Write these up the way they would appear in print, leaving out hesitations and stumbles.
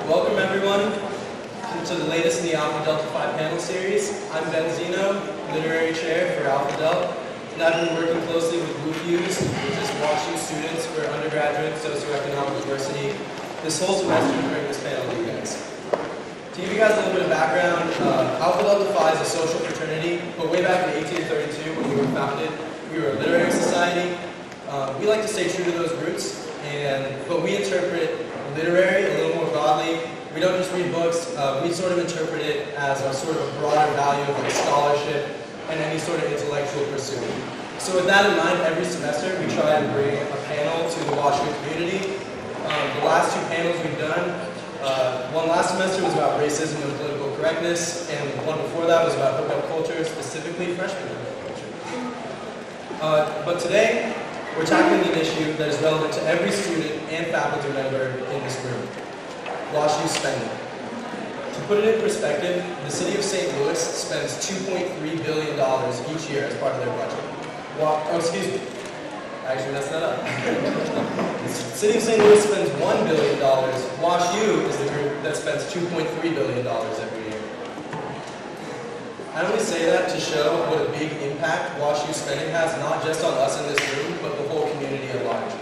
Welcome everyone to the latest in the Alpha Delta Phi panel series. I'm Ben Zeno, Literary Chair for Alpha Delta, and I've been working closely with WUFUs, which is WashU students for undergraduate socioeconomic diversity, this whole semester to bring this panel to you guys. To give you guys a little bit of background, Alpha Delta Phi is a social fraternity, but way back in 1832 when we were founded, we were a literary society. We like to stay true to those roots, but we interpret literary a little more broadly. We don't just read books, we sort of interpret it as a sort of a broader value of like scholarship and any sort of intellectual pursuit. So with that in mind, every semester we try and bring a panel to the WashU community. The last two panels we've done, one last semester was about racism and political correctness, and one before that was about hookup culture, specifically freshman hookup culture. But today, we're tackling an issue that is relevant to every student and faculty member in this room: WashU spending. To put it in perspective, the city of St. Louis spends $2.3 billion each year as part of their budget. I actually messed that up. The city of St. Louis spends $1 billion. WashU is the group that spends $2.3 billion every year. I only say that to show what a big impact WashU spending has, not just on us in this room, but the whole community at large.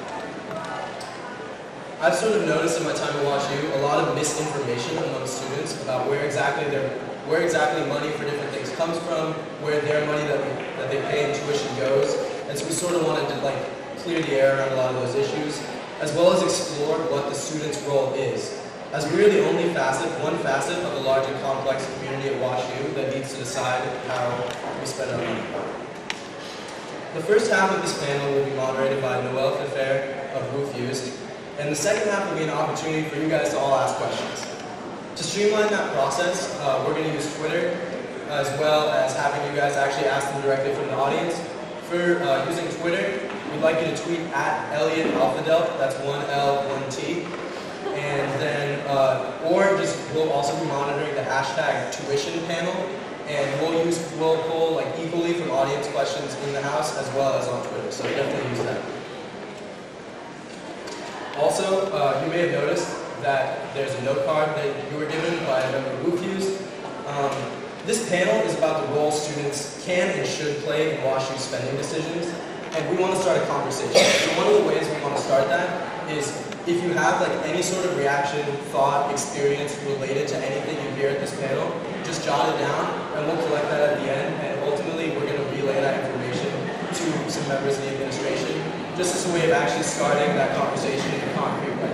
I've sort of noticed in my time at WashU a lot of misinformation among students about where exactly money for different things comes from, where their money that they pay in tuition goes, and so we sort of wanted to clear the air around a lot of those issues, as well as explore what the student's role is, as we're the only one facet of the large and complex community at WashU that needs to decide how we spend our money. The first half of this panel will be moderated by Noel Fefer of WUFUs, and the second half will be an opportunity for you guys to all ask questions. To streamline that process, we're going to use Twitter, as well as having you guys actually ask them directly from the audience. For using Twitter, we'd like you to tweet at Elliot AlphaDelta, that's 1L, 1T. And then, we'll also be monitoring the hashtag tuition panel, and we'll pull equally from audience questions in the house as well as on Twitter, so definitely use that. Also, you may have noticed that there's a note card that you were given by a member of WUFUs. This panel is about the role students can and should play in WashU spending decisions, and we want to start a conversation. So one of the ways we want to start that is if you have any sort of reaction, thought, experience related to anything you hear at this panel, just jot it down, and we'll collect that at the end, and ultimately we're going to relay that information to some members of the administration, just as a way of actually starting that conversation in a concrete way.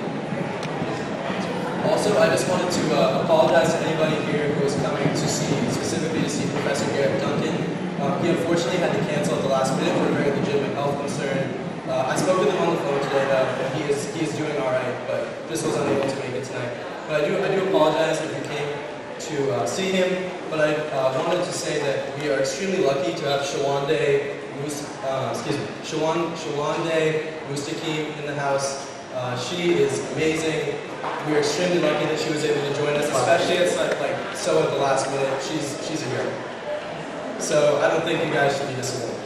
Also, I just wanted to apologize to anybody here who was coming to specifically to see Professor Garrett Duncan. He unfortunately had to cancel at the last minute for a very legitimate health concern. I spoke with him on the phone today though, and he is doing alright, but just was unable to make it tonight. But I do apologize if you came to see him, but I wanted to say that we are extremely lucky to have Shawande Mustaqim in the house. She is amazing. We are extremely lucky that she was able to join us, especially at so at the last minute. She's a hero. So I don't think you guys should be disappointed.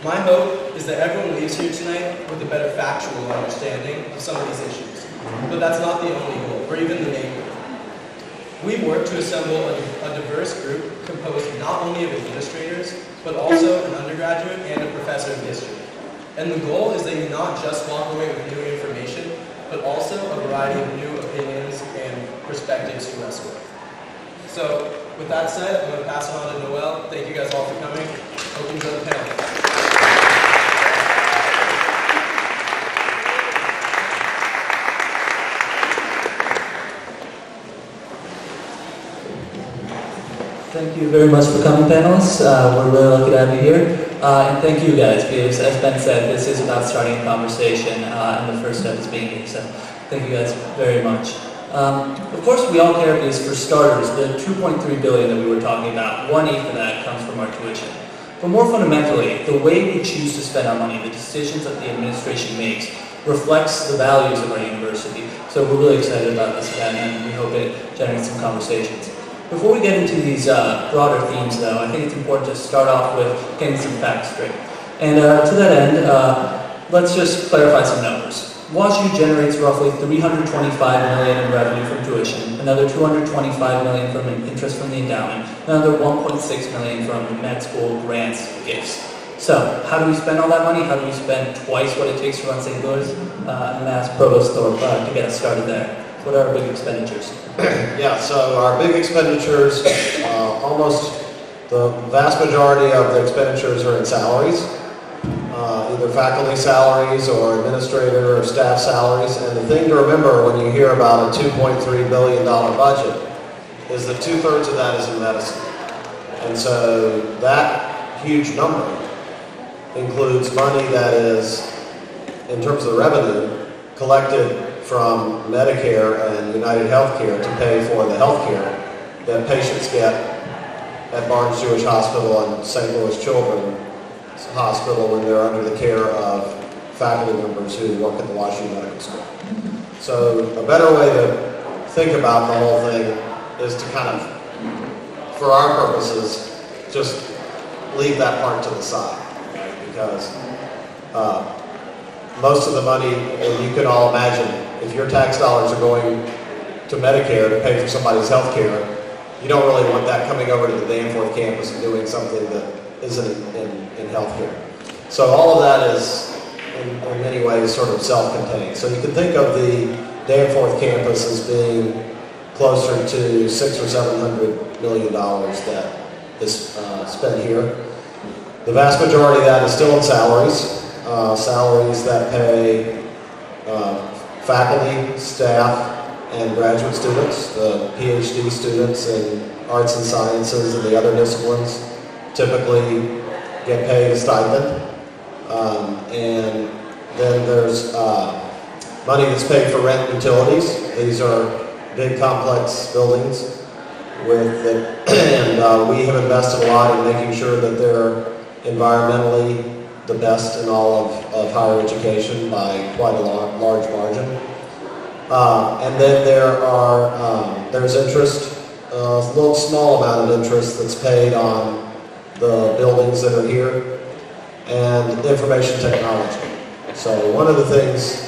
My hope is that everyone leaves here tonight with a better factual understanding of some of these issues. But that's not the only goal, or even the main goal. We've worked to assemble a diverse group composed not only of administrators, but also an undergraduate and a professor of history. And the goal is that you not just walk away with new information, but also a variety of new opinions and perspectives to wrestle with. So, with that said, I'm going to pass it on to Noel. Thank you guys all for coming. Opens up the panel. Thank you very much for coming, panelists. We're really lucky to have you here. And thank you guys, because as Ben said, this is about starting a conversation, and the first step is being here. So thank you guys very much. Of course, we all care because, for starters, the $2.3 billion that we were talking about, 1/8 of that comes from our tuition. But more fundamentally, the way we choose to spend our money, the decisions that the administration makes, reflects the values of our university. So we're really excited about this event, and we hope it generates some conversations. Before we get into these broader themes, though, I think it's important to start off with getting some facts straight. And to that end, let's just clarify some numbers. WashU generates roughly $325 million in revenue from tuition, another $225 million from interest from the endowment, another $1.6 million from med school grants, gifts. So, how do we spend all that money? How do we spend twice what it takes to run St. Louis? I'm going to ask Provost Thorpe to get us started there. What are our big expenditures? Yeah, so our big expenditures, almost the vast majority of the expenditures are in salaries, either faculty salaries or administrator or staff salaries. And the thing to remember when you hear about a $2.3 billion budget is that 2/3 of that is in medicine. And so that huge number includes money that is, in terms of the revenue, collected from Medicare and United Healthcare to pay for the healthcare that patients get at Barnes Jewish Hospital and St. Louis Children's Hospital when they're under the care of faculty members who work at the WashU Medical School. So a better way to think about the whole thing is to kind of, for our purposes, just leave that part to the side, right? Because most of the money, and you can all imagine, if your tax dollars are going to Medicare to pay for somebody's health care, you don't really want that coming over to the Danforth campus and doing something that isn't in health care. So all of that is, in many ways, sort of self-contained. So you can think of the Danforth campus as being closer to $600 or $700 million that is spent here. The vast majority of that is still in salaries. Salaries that pay faculty, staff, and graduate students. The PhD students in arts and sciences and the other disciplines typically get paid a stipend. And then there's money that's paid for rent and utilities. These are big complex buildings and we have invested a lot in making sure that they're environmentally the best in all of higher education by quite a large margin. And then there's interest, a little small amount of interest that's paid on the buildings that are here, and information technology. So one of the things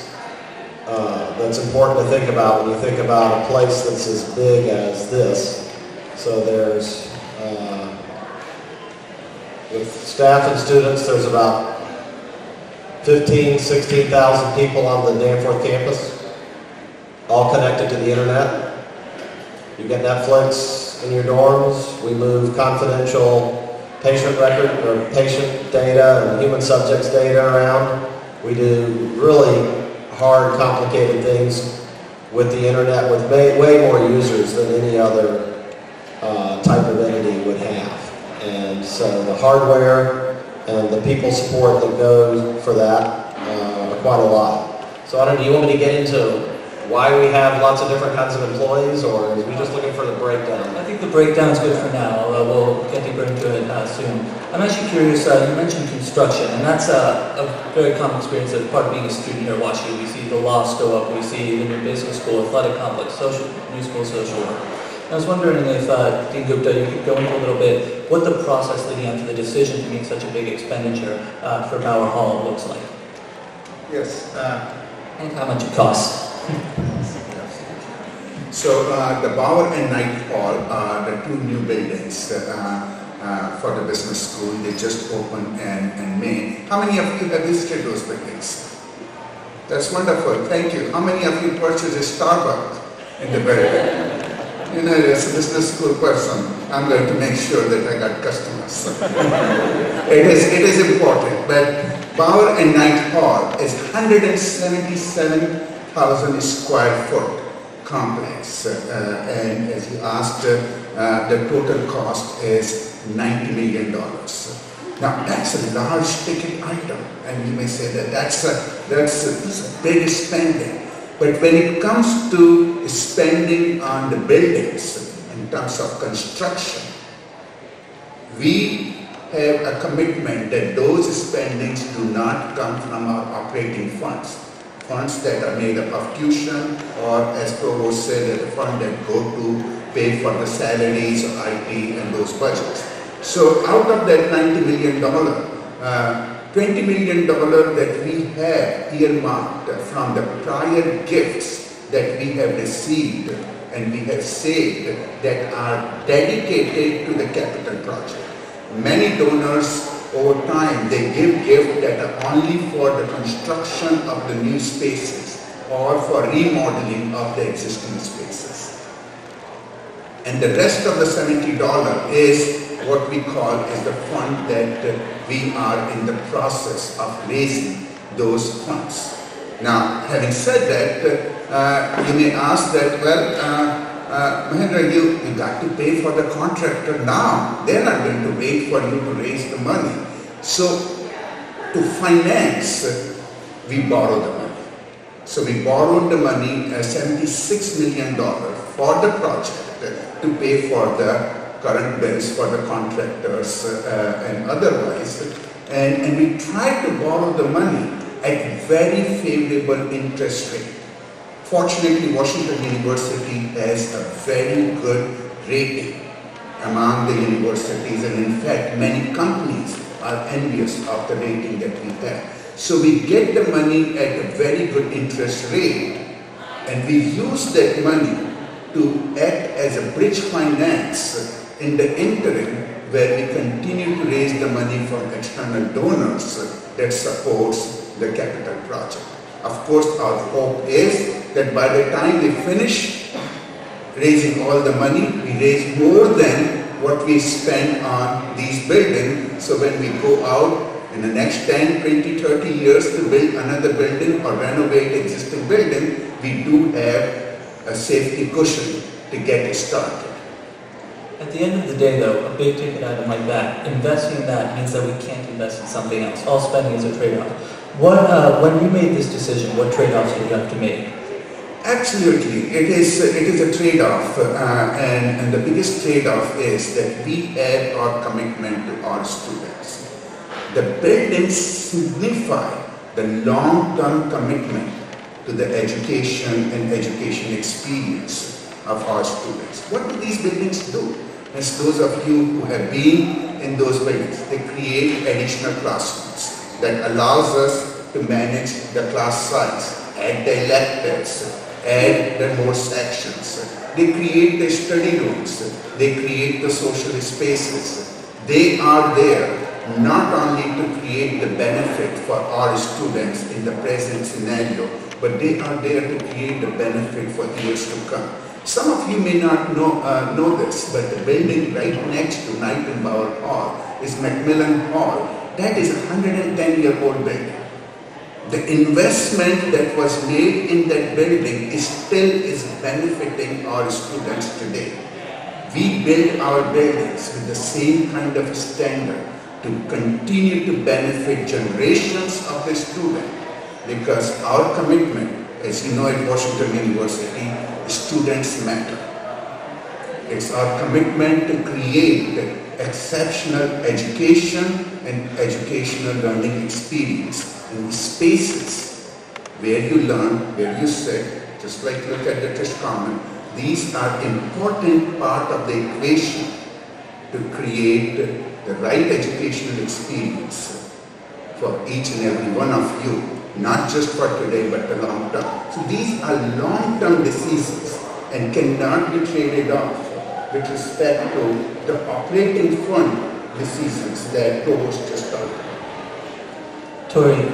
that's important to think about when you think about a place that's as big as this, so there's with staff and students, there's about 16,000 people on the Danforth campus, all connected to the internet. You get Netflix in your dorms. We move confidential patient record or patient data and human subjects data around. We do really hard, complicated things with the internet with way more users than any other type of entity would have. And so the hardware and the people support that goes for that are quite a lot. So I don't know, do you want me to get into why we have lots of different kinds of employees, or are we just looking for the breakdown? I think the breakdown is good for now, although we'll get deeper into it soon. I'm actually curious, you mentioned construction, and that's a very common experience as part of being a student here at WashU. We see the lofts go up, we see the new business school, athletic complex, new school social work. I was wondering if, Dean Gupta, you could go into a little bit what the process leading up to the decision to make such a big expenditure for Bauer Hall looks like. Yes. And how much it costs. So So the Bauer and Knight Hall are the two new buildings for the business school. They just opened in May. How many of you have visited those buildings? That's wonderful. Thank you. How many of you purchased a Starbucks in the building? You know, as a business school person, I'm going to make sure that I got customers. It is important. But Bauer and Knight Hall is 177,000 square foot complex, and as you asked, the total cost is $90 million. Now that's a large ticket item, and you may say that that's a big spending. But when it comes to spending on the buildings in terms of construction, we have a commitment that those spendings do not come from our operating funds. Funds that are made up of tuition, or as Provost said, the fund that go to pay for the salaries of IT and those budgets. So out of that $90 million, $20 million that we have earmarked from the prior gifts that we have received and we have saved that are dedicated to the capital project. Many donors over time, they give gifts that are only for the construction of the new spaces or for remodeling of the existing spaces. And the rest of the $70 is what we call is the fund that we are in the process of raising those funds. Now, having said that, you may ask that, well, Mahendra, you got to pay for the contractor now. They're not going to wait for you to raise the money. So, to finance, we borrow the money. So we borrowed the money, $76 million for the project to pay for the current bills for the contractors and otherwise. And we tried to borrow the money at very favorable interest rate. Fortunately, Washington University has a very good rating among the universities, and in fact, many companies are envious of the rating that we have. So we get the money at a very good interest rate, and we use that money to act as a bridge finance in the interim, where we continue to raise the money from external donors that supports the capital project. Of course, our hope is that by the time we finish raising all the money, we raise more than what we spend on these buildings. So when we go out in the next 10, 20, 30 years to build another building or renovate existing building, we do have a safety cushion to get it started. At the end of the day, though, a big ticket item like that, investing in that means that we can't invest in something else. All spending is a trade-off. When you made this decision, what trade-offs did you have to make? Absolutely, it is a trade-off, and the biggest trade-off is that we add our commitment to our students. The buildings signify the long-term commitment to the education and education experience of our students. What do these buildings do? As those of you who have been in those buildings, they create additional classrooms that allows us to manage the class size, add the electives, add the more sections. They create the study rooms, they create the social spaces. They are there not only to create the benefit for our students in the present scenario, but they are there to create the benefit for years to come. Some of you may not know this, but the building right next to Knight and Bauer Hall is Macmillan Hall. That is a 110-year-old building. The investment that was made in that building still is benefiting our students today. We build our buildings with the same kind of standard to continue to benefit generations of the student, because our commitment, as you know at Washington University, students matter. It's our commitment to create exceptional education and educational learning experience in spaces where you learn, where you sit, just like look at the Tisch Common. These are important part of the equation to create the right educational experience for each and every one of you, not just for today but the long term. So these are long-term decisions and cannot be traded off with respect to the operating fund decisions that Toast just talked about. Tori,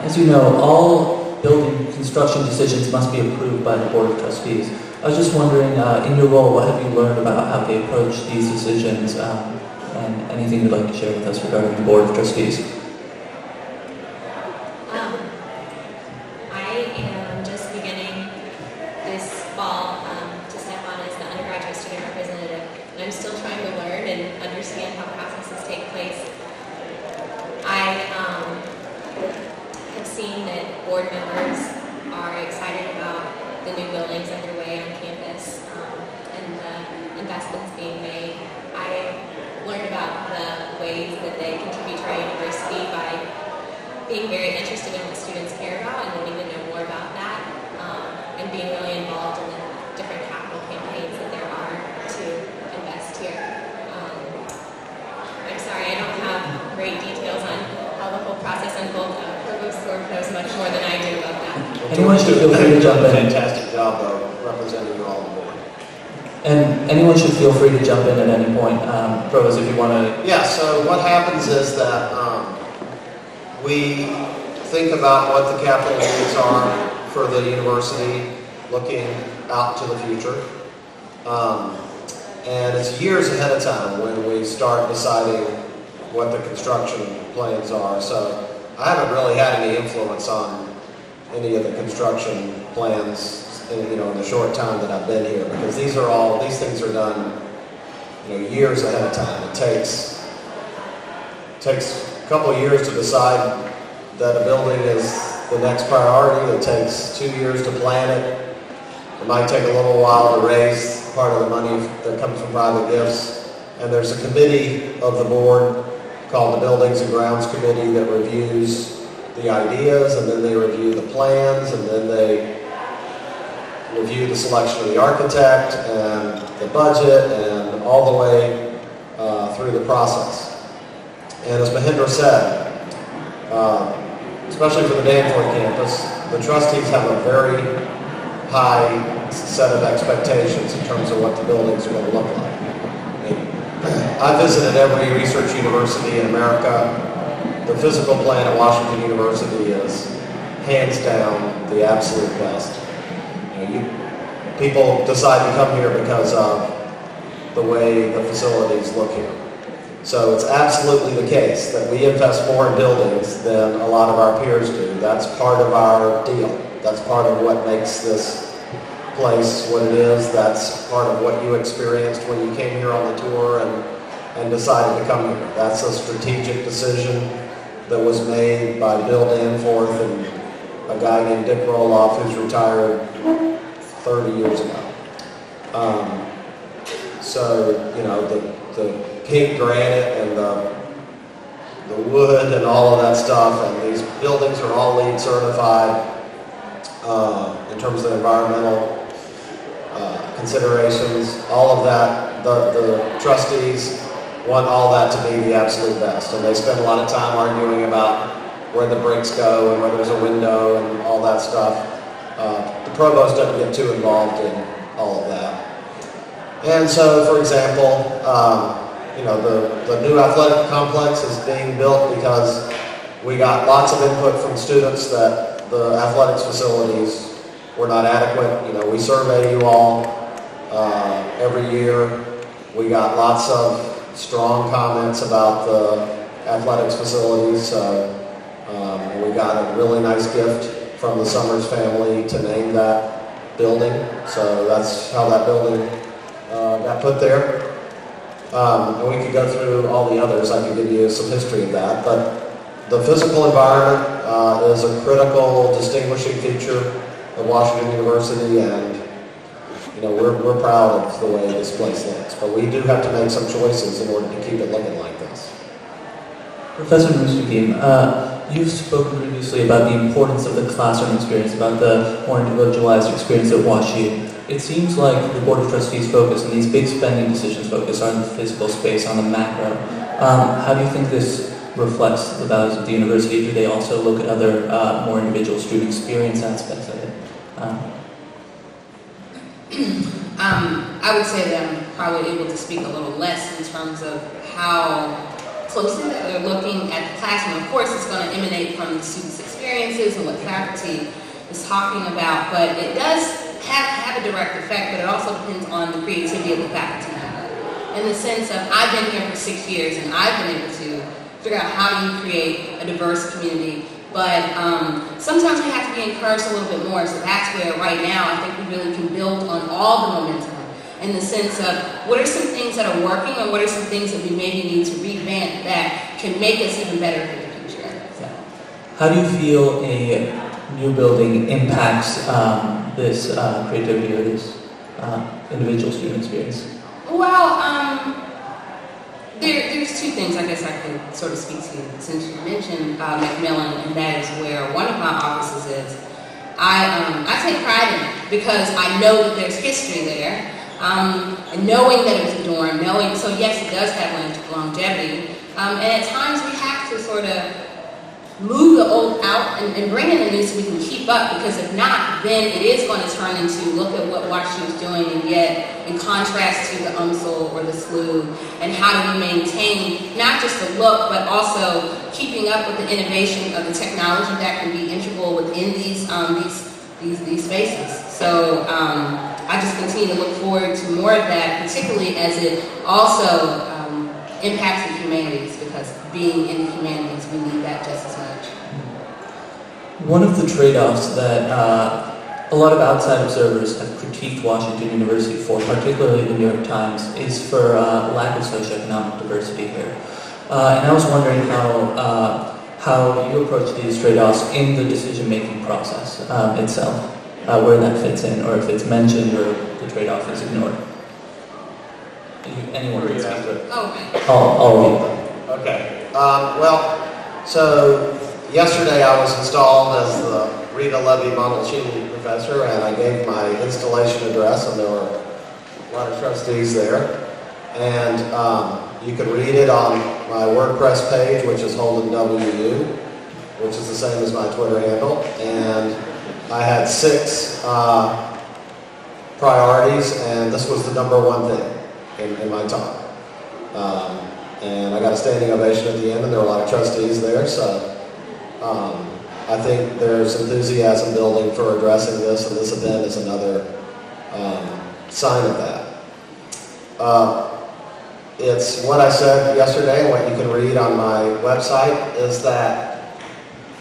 as you know, all building construction decisions must be approved by the Board of Trustees. I was just wondering, in your role, what have you learned about how they approach these decisions, and anything you'd like to share with us regarding the Board of Trustees? I am just beginning this fall to step on as the undergraduate student representative, and I'm still trying to learn and understand how processes take place. I have seen that board members are excited about the new buildings underway on campus and the investments being made. I learned about the ways that they contribute to our university by being very interested in what students care about and wanting to know more about that, and being really involved in the different capital campaigns that there are to invest here. I'm sorry, I don't have great details on how the whole process unfolds. Provost Thorpe knows much more than I do about that. Anyone should feel free to jump in. Fantastic job, though, representing you all on the board. And anyone should feel free to jump in at any point. Provost, if you want to. Yeah, so what happens is that we think about what the capital needs are for the university, looking out to the future. And it's years ahead of time when we start deciding what the construction plans are. So I haven't really had any influence on any of the construction plans in the short time that I've been here, because these things are done years ahead of time. It takes a couple of years to decide that a building is the next priority. It takes 2 years to plan it. It might take a little while to raise part of the money that comes from private gifts. And there's a committee of the board called the Buildings and Grounds Committee that reviews the ideas, and then they review the plans, and then they review the selection of the architect and the budget and all the way through the process. And as Mahendra said, especially for the Danforth campus, the trustees have a very high set of expectations in terms of what the buildings are going to look like. I visited every research university in America. The physical plan at Washington University is hands down the absolute best. People decide to come here because of the way the facilities look here. So it's absolutely the case that we invest more in buildings than a lot of our peers do. That's part of our deal. That's part of what makes this place what it is. That's part of what you experienced when you came here on the tour and decided to come here. That's a strategic decision that was made by Bill Danforth and a guy named Dick Roloff, who's retired 30 years ago. The pink granite and the wood and all of that stuff, and these buildings are all LEED certified in terms of environmental considerations. All of that, the trustees want all that to be the absolute best, and they spend a lot of time arguing about where the bricks go and where there's a window and all that stuff. The provost doesn't get too involved in all of that. And so, for example, the new athletic complex is being built because we got lots of input from students that the athletics facilities were not adequate. We survey you all every year. We got lots of strong comments about the athletics facilities. We got a really nice gift from the Summers family to name that building. So that's how that building got put there. And we could go through all the others. I could give you some history of that. But the physical environment is a critical distinguishing feature of Washington University, and we're proud of the way this place looks. But we do have to make some choices in order to keep it looking like this. Professor Mustakim, you've spoken previously about the importance of the classroom experience, about the more individualized experience at WashU. It seems like the Board of Trustees focus and these big spending decisions focus on the physical space, on the macro. How do you think this reflects the values of the university? Do they also look at other more individual student experience aspects of it? I would say that I'm probably able to speak a little less in terms of how closely they're looking at the classroom. Of course, it's going to emanate from the students' experiences and what faculty is talking about, but it does have a direct effect, but it also depends on the creativity of the faculty member. In the sense of, I've been here for 6 years and I've been able to figure out how do you create a diverse community, but sometimes we have to be encouraged a little bit more, so that's where right now I think we really can build on all the momentum in the sense of what are some things that are working and what are some things that we maybe need to revamp that can make us even better for the future. So. How do you feel a new building impacts this creativity or this individual student experience? Well, there's two things I guess I could sort of speak to. Since you mentioned Macmillan, and that is where one of my offices is. I take pride in it because I know that there's history there. And knowing that it was a dorm, so yes, it does have longevity. And at times we have to sort of move the old out and bring in the new so we can keep up, because if not, then it is going to turn into look at what WashU is doing, and yet in contrast to the UMSL or the SLU, and how do we maintain not just the look, but also keeping up with the innovation of the technology that can be integral within these spaces. So I just continue to look forward to more of that, particularly as it also impacts the humanities, because being in the humanities, we need that just as much. One of the trade-offs that a lot of outside observers have critiqued Washington University for, particularly the New York Times, is for lack of socioeconomic diversity here. And I was wondering how you approach these trade-offs in the decision-making process itself, where that fits in, or if it's mentioned or the trade-off is ignored. Anyone can speak to it. Oh, right. All of you. Okay. Well, so yesterday I was installed as the Rita Levy Montalcini Professor, and I gave my installation address, and there were a lot of trustees there. And you can read it on my WordPress page, which is Holden WU, which is the same as my Twitter handle. And I had 6 priorities, and this was the #1 thing in my talk. And I got a standing ovation at the end, and there were a lot of trustees there, so I think there's enthusiasm building for addressing this, and this event is another sign of that. It's what I said yesterday, and what you can read on my website, is that,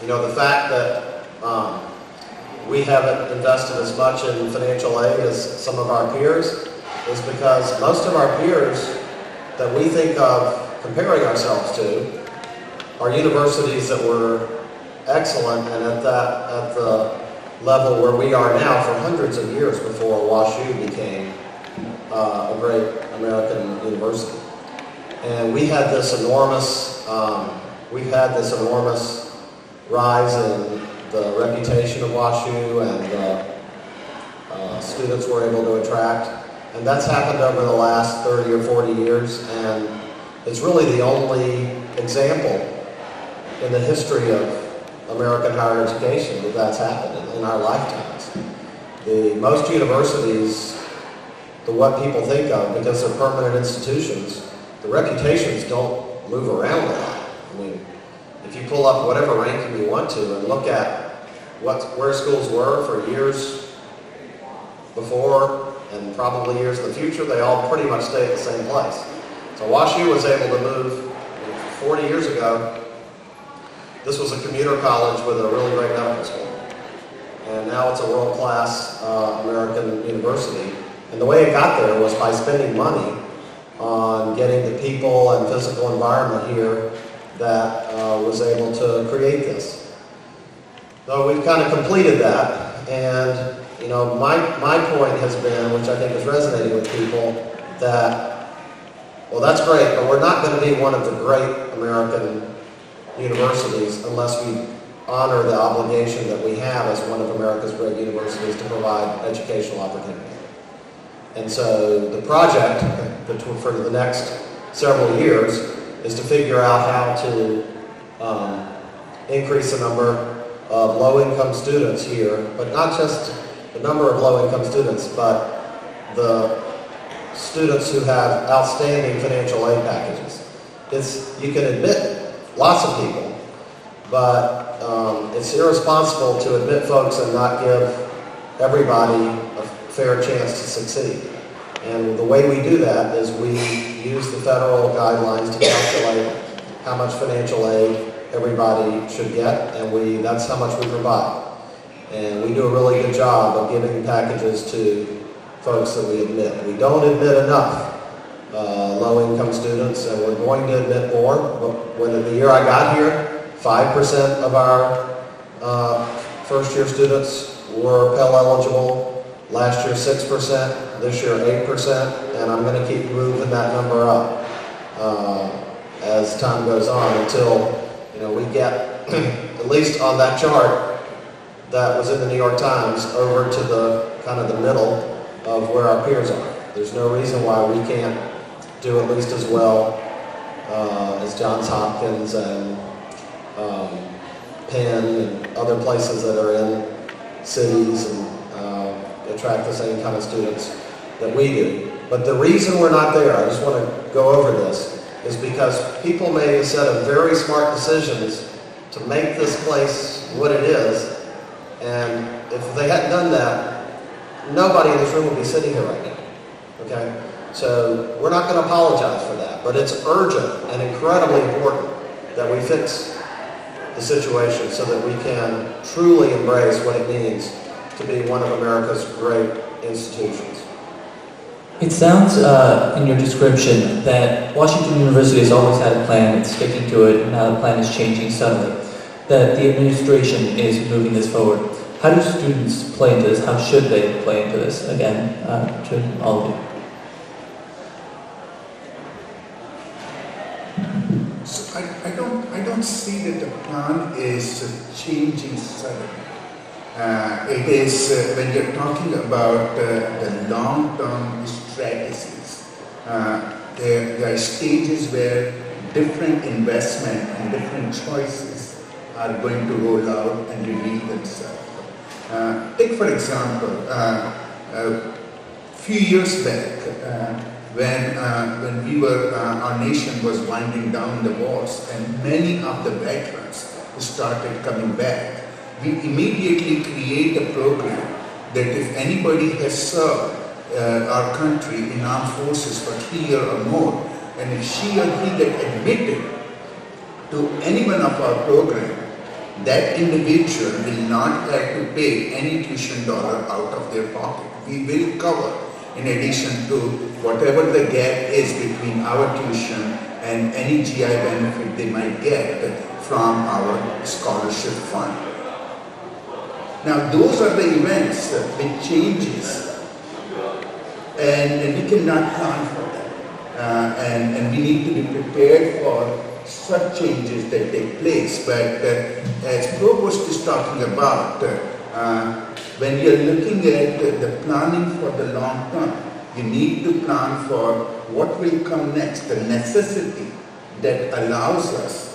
you know, the fact that we haven't invested as much in financial aid as some of our peers is because most of our peers that we think of comparing ourselves to are universities that were excellent and at the level where we are now for hundreds of years before WashU became a great American university. And we had this enormous rise in the reputation of WashU, and students were able to attract. And that's happened over the last 30 or 40 years, and it's really the only example in the history of American higher education that that's happened in our lifetimes. Most universities, what people think of, because they're permanent institutions, the reputations don't move around a lot. I mean, if you pull up whatever ranking you want to and look at where schools were for years before and probably years in the future, they all pretty much stay at the same place. So WashU was able to move 40 years ago. This was a commuter college with a really great medical school. And now it's a world-class American university. And the way it got there was by spending money on getting the people and physical environment here that was able to create this. So we've kind of completed that, and you know, my point has been, which I think is resonating with people, that, well, that's great, but we're not going to be one of the great American universities unless we honor the obligation that we have as one of America's great universities to provide educational opportunity. And so the project for the next several years is to figure out how to increase the number of low-income students here, but not just the number of low-income students, but the students who have outstanding financial aid packages. You can admit lots of people, but it's irresponsible to admit folks and not give everybody a fair chance to succeed. And the way we do that is we use the federal guidelines to calculate how much financial aid everybody should get, and that's how much we provide. And we do a really good job of giving packages to folks that we admit. We don't admit enough low-income students, and we're going to admit more. But when the year I got here, 5% of our first-year students were Pell eligible. Last year, 6%. This year, 8%. And I'm going to keep moving that number up as time goes on until we get, at least on that chart that was in the New York Times, over to the kind of the middle of where our peers are. There's no reason why we can't do at least as well as Johns Hopkins and Penn and other places that are in cities and attract the same kind of students that we do. But the reason we're not there, I just want to go over this, is because people made a set of very smart decisions to make this place what it is, and if they hadn't done that, nobody in this room would be sitting here right now, okay? So we're not going to apologize for that, but it's urgent and incredibly important that we fix the situation so that we can truly embrace what it means to be one of America's great institutions. It sounds in your description that Washington University has always had a plan, it's sticking to it, and now the plan is changing suddenly, that the administration is moving this forward. How do students play into this? How should they play into this? Again, to all of you. So I don't see that the plan is changing suddenly. It is when you're talking about the long-term strategies, there are stages where different investment and different choices are going to roll out and reveal themselves. Take for example, a few years back, when our nation was winding down the wars and many of the veterans started coming back, we immediately create a program that if anybody has served our country in armed forces for 3 years or more, and if she or he get admitted to any one of our program, that individual will not have to pay any tuition dollar out of their pocket. We will cover, in addition to whatever the gap is between our tuition and any GI benefit they might get from our scholarship fund. Now those are the events with changes, and we cannot plan for that, and we need to be prepared for such changes that take place. But as Provost is talking about, when you're looking at the planning for the long term, you need to plan for what will come next, the necessity that allows us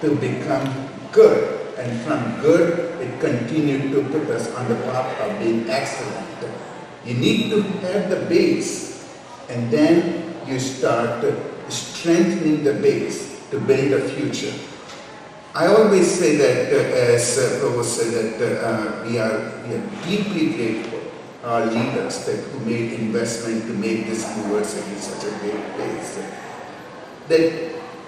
to become good. And from good, it continued to put us on the path of being excellent. You need to have the base, and then you start strengthening the base to build a future. I always say that, as Provost said, that we are deeply grateful to our leaders who made investment to make this university such a great place. That,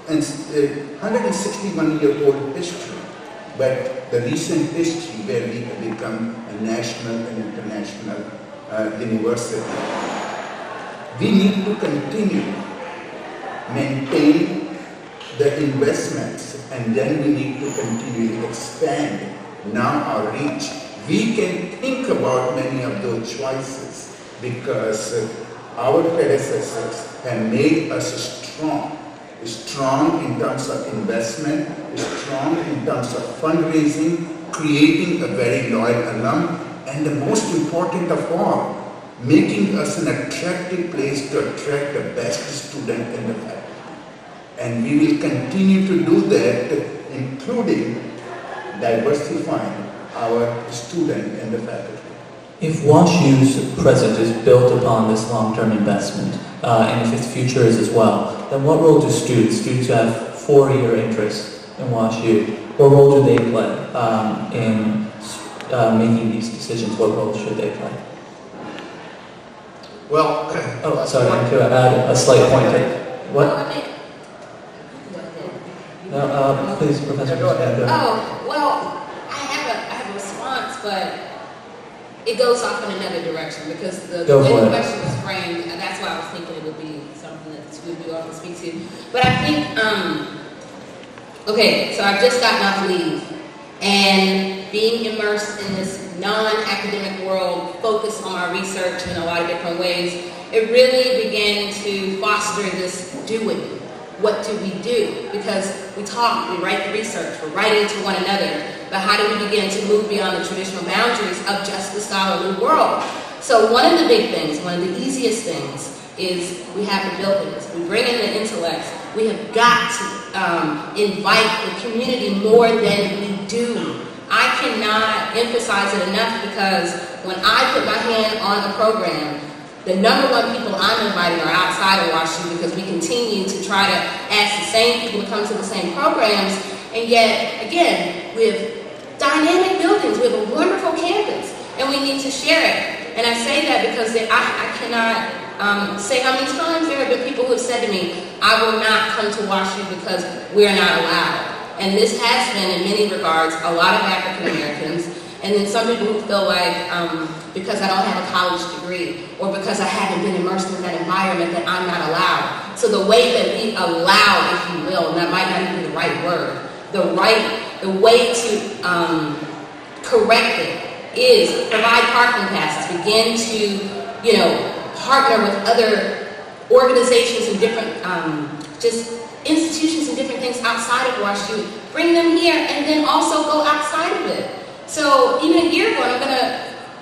and 161-year-old history, but the recent history where we have become a national and international university. We need to continue, maintain the investments, and then we need to continually expand now our reach. We can think about many of those choices because our predecessors have made us strong in terms of investment, strong in terms of fundraising, creating a very loyal alum, and the most important of all, making us an attractive place to attract the best student in the faculty. And we will continue to do that, including diversifying our student in the faculty. If WashU's present is built upon this long-term investment, and if its future is as well, then what role do students who have 4-year interest in WashU, what role do they play in making these decisions? What role should they play? Well, Oh, sorry, to add a slight point. What? Well, I mean, go ahead. No, please, Professor. Go ahead. Oh, well, I have a response, but it goes off in another direction because the Go way for the it. question was framed, and that's why I was thinking it would be something that the school would often speak to. But I think, okay, so I've just gotten off leave, and being immersed in this non-academic world, focused on my research in a lot of different ways, it really began to foster this doing. What do we do? Because we talk, we write the research, we're writing to one another, but how do we begin to move beyond the traditional boundaries of just the scholarly world? So one of the big things, one of the easiest things, is we have the buildings, we bring in the intellects, we have got to invite the community more than we do. I cannot emphasize it enough because when I put my hand on a program, the number one people I'm inviting are outside of WashU because we continue to try to ask the same people to come to the same programs, and yet, again, we have dynamic buildings, we have a wonderful campus, and we need to share it. And I say that because I cannot say how many times there have been people who have said to me, I will not come to WashU because we're not allowed. And this has been, in many regards, a lot of African Americans, and then some people who feel like because I don't have a college degree or because I haven't been immersed in that environment that I'm not allowed. So the way that we allow, if you will, and that might not even be the right word, the way to correct it is provide parking passes, begin to, partner with other organizations and different just institutions and different things outside of WashU, bring them here, and then also go outside of it. So even a year ago,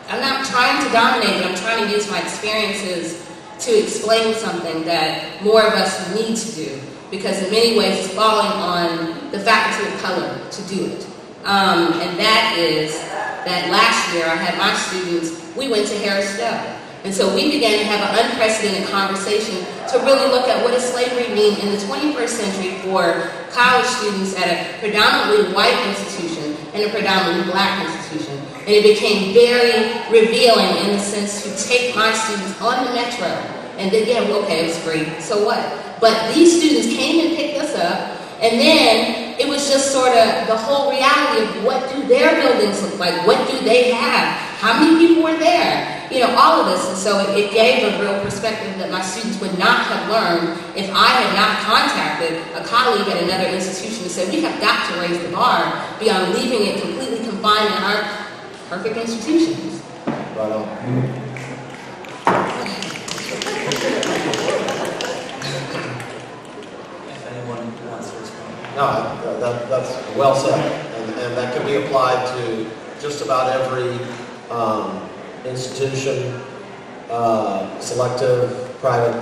I'm not trying to dominate, but I'm trying to use my experiences to explain something that more of us need to do, because in many ways it's falling on the faculty of color to do it. And that is that last year I had my students, we went to Harris Stowe. And so we began to have an unprecedented conversation to really look at what does slavery mean in the 21st century for college students at a predominantly white institution and a predominantly black institution. And it became very revealing in the sense to take my students on the metro. And then, yeah, well, okay, it was free, so what? But these students came and picked us up, and then it was just sort of the whole reality of what do their buildings look like? What do they have? How many people were there? All of this. And so it gave a real perspective that my students would not have learned if I had not contacted a colleague at another institution and said, we have got to raise the bar beyond leaving it completely confined in our perfect institutions. Right on. If anyone wants to respond. No, that's well said, and that can be applied to just about every institution, selective, private,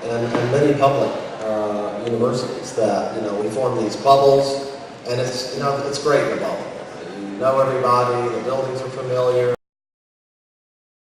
and many public universities that, we form these bubbles, and it's great in a bubble. You know everybody, the buildings are familiar.